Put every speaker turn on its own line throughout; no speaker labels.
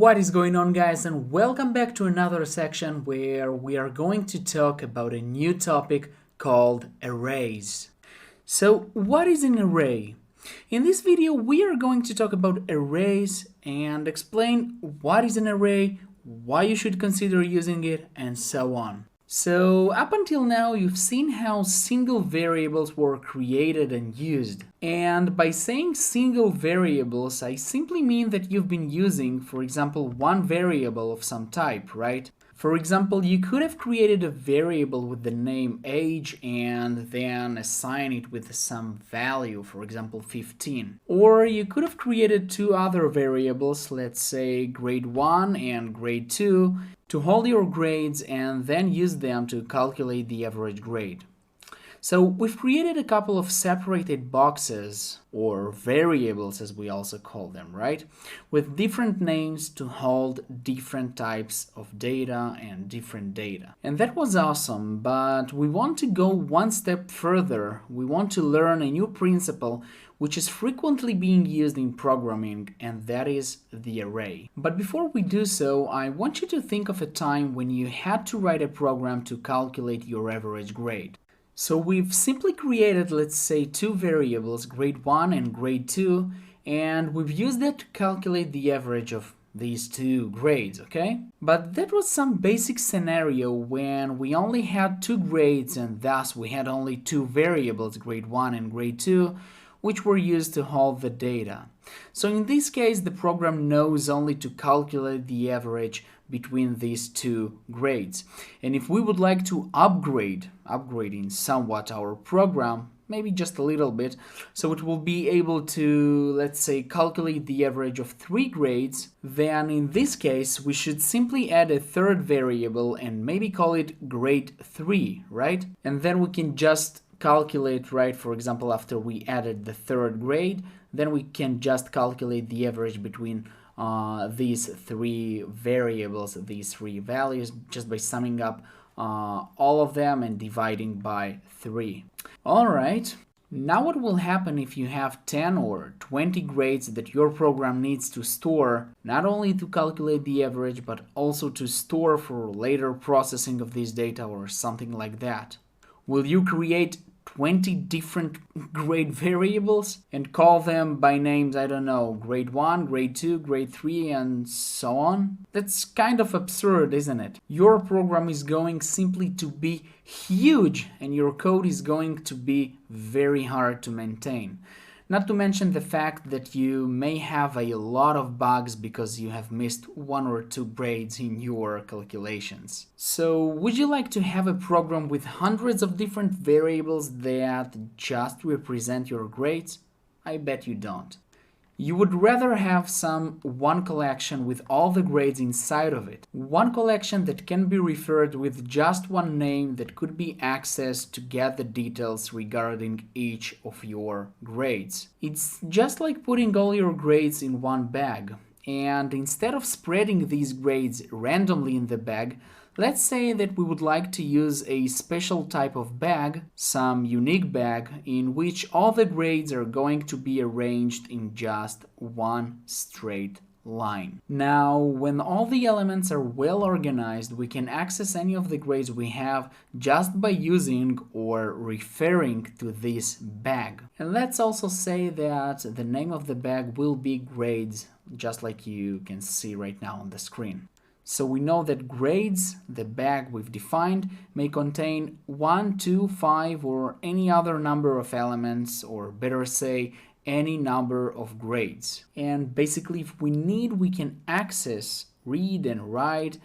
What is going on, guys, and welcome back to another section where we are going to talk about a new topic called arrays. So what is an array? In this video we are going to talk about arrays and explain what is an array, why you should consider using it, and so on. So up until now you've seen how single variables were created and used. And by saying single variables, I simply mean that you've been using, for example, one variable of some type, right? For example, you could have created a variable with the name age and then assign it with some value, for example 15. Or you could have created two other variables, let's say grade 1 and grade 2, to hold your grades and then use them to calculate the average grade. So we've created a couple of separated boxes, or variables as we also call them, right? With different names to hold different types of data and different data. And that was awesome, but we want to go one step further. We want to learn a new principle which is frequently being used in programming, and that is the array. But before we do so, I want you to think of a time when you had to write a program to calculate your average grade. So we've simply created, let's say, two variables, grade 1 and grade 2, and we've used that to calculate the average of these two grades, okay? But that was some basic scenario when we only had two grades and thus we had only two variables, grade 1 and grade 2, which were used to hold the data. So in this case, the program knows only to calculate the average between these two grades. And if we would like to upgrading somewhat our program, maybe just a little bit, so it will be able to, let's say, calculate the average of 3 grades, then in this case we should simply add a third variable and maybe call it grade 3, right? And then we can just calculate, right, for example, after we added the third grade, then we can just calculate the average between these three variables, these three values, just by summing up all of them and dividing by 3. Alright, now what will happen if you have 10 or 20 grades that your program needs to store, not only to calculate the average, but also to store for later processing of this data or something like that? Will you create 20 different grade variables and call them by names, I don't know, grade 1, grade 2, grade 3, and so on? That's kind of absurd, isn't it? Your program is going simply to be huge and your code is going to be very hard to maintain. Not to mention the fact that you may have a lot of bugs because you have missed 1 or 2 grades in your calculations. So would you like to have a program with hundreds of different variables that just represent your grades? I bet you don't. You would rather have one collection with all the grades inside of it. One collection that can be referred with just one name that could be accessed to get the details regarding each of your grades. It's just like putting all your grades in one bag. And instead of spreading these grades randomly in the bag, let's say that we would like to use a special type of bag, some unique bag, in which all the grades are going to be arranged in just one straight line. Now, when all the elements are well organized, we can access any of the grades we have just by using or referring to this bag. And let's also say that the name of the bag will be grades, just like you can see right now on the screen. So we know that grades, the bag we've defined, may contain 1, 2, 5, or any other number of elements, or better say, any number of grades. And basically, if we need, we can access, read and write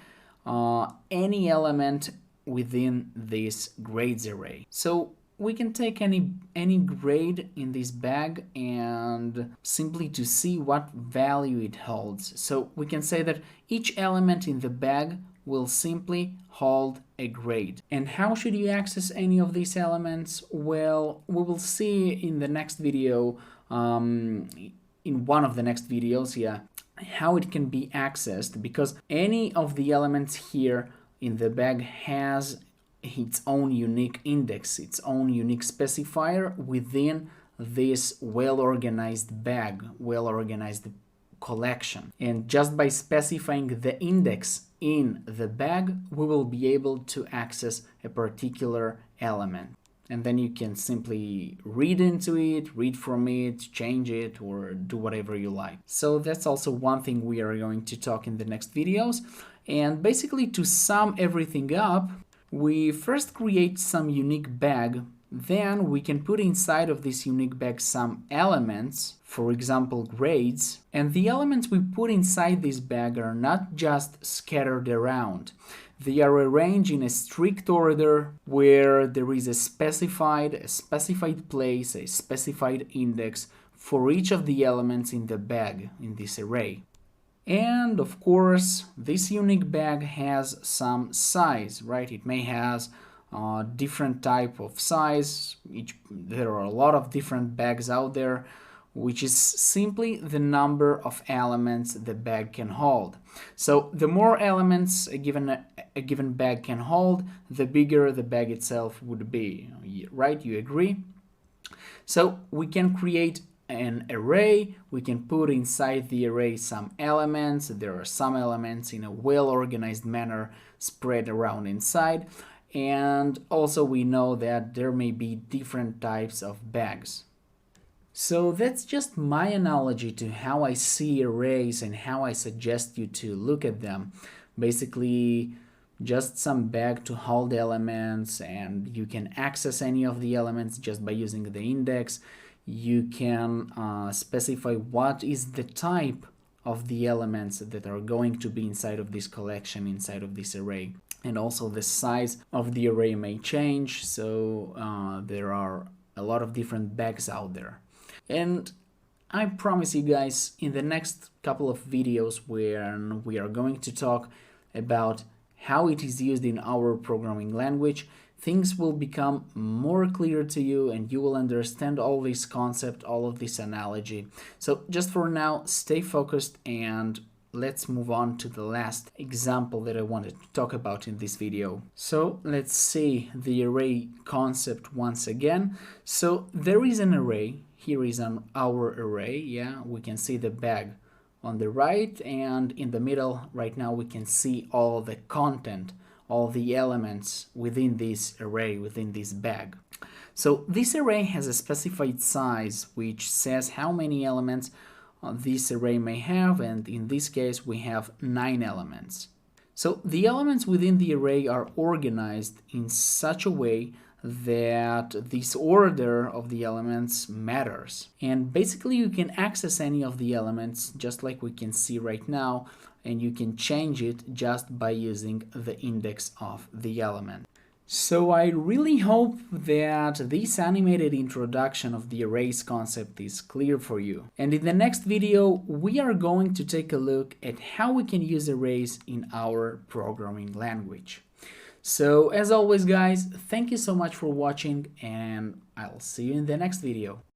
any element within this grades array. So we can take any grade in this bag and simply to see what value it holds. So we can say that each element in the bag will simply hold a grade. And how should you access any of these elements? Well, we will see in the next video, in one of the next videos, how it can be accessed, because any of the elements here in the bag has its own unique index, its own unique specifier within this well-organized bag, well-organized collection. And just by specifying the index in the bag, we will be able to access a particular element. And then you can simply read into it, read from it, change it, or do whatever you like. So that's also one thing we are going to talk in the next videos. And basically, to sum everything up, we first create some unique bag. Then we can put inside of this unique bag some elements, for example grades, and the elements we put inside this bag are not just scattered around. They are arranged in a strict order where there is a specified place, a specified index for each of the elements in the bag, in this array. And of course, this unique bag has some size, right? It may have different type of size. There are a lot of different bags out there, which is simply the number of elements the bag can hold. So the more elements a given bag can hold, the bigger the bag itself would be, right? You agree? So we can create an array, we can put inside the array some elements. There are some elements in a well-organized manner spread around inside, and also we know that there may be different types of bags. So that's just my analogy to how I see arrays and how I suggest you to look at them. Basically, just some bag to hold elements, and you can access any of the elements just by using the index. You can specify what is the type of the elements that are going to be inside of this collection, inside of this array. And also the size of the array may change, so there are a lot of different bags out there. And I promise you guys, in the next couple of videos where we are going to talk about how it is used in our programming language, things will become more clear to you and you will understand all this concept, all of this analogy. So just for now, stay focused and let's move on to the last example that I wanted to talk about in this video. So let's see the array concept once again. So there is an array. Here is our array. Yeah, we can see the bag on the right, and in the middle right now we can see all the content, all the elements within this array, within this bag. So this array has a specified size which says how many elements this array may have, and in this case we have 9 elements. So the elements within the array are organized in such a way that this order of the elements matters. And basically you can access any of the elements just like we can see right now, and you can change it just by using the index of the element. So I really hope that this animated introduction of the arrays concept is clear for you. And in the next video, we are going to take a look at how we can use arrays in our programming language. So as always guys, thank you so much for watching, and I'll see you in the next video.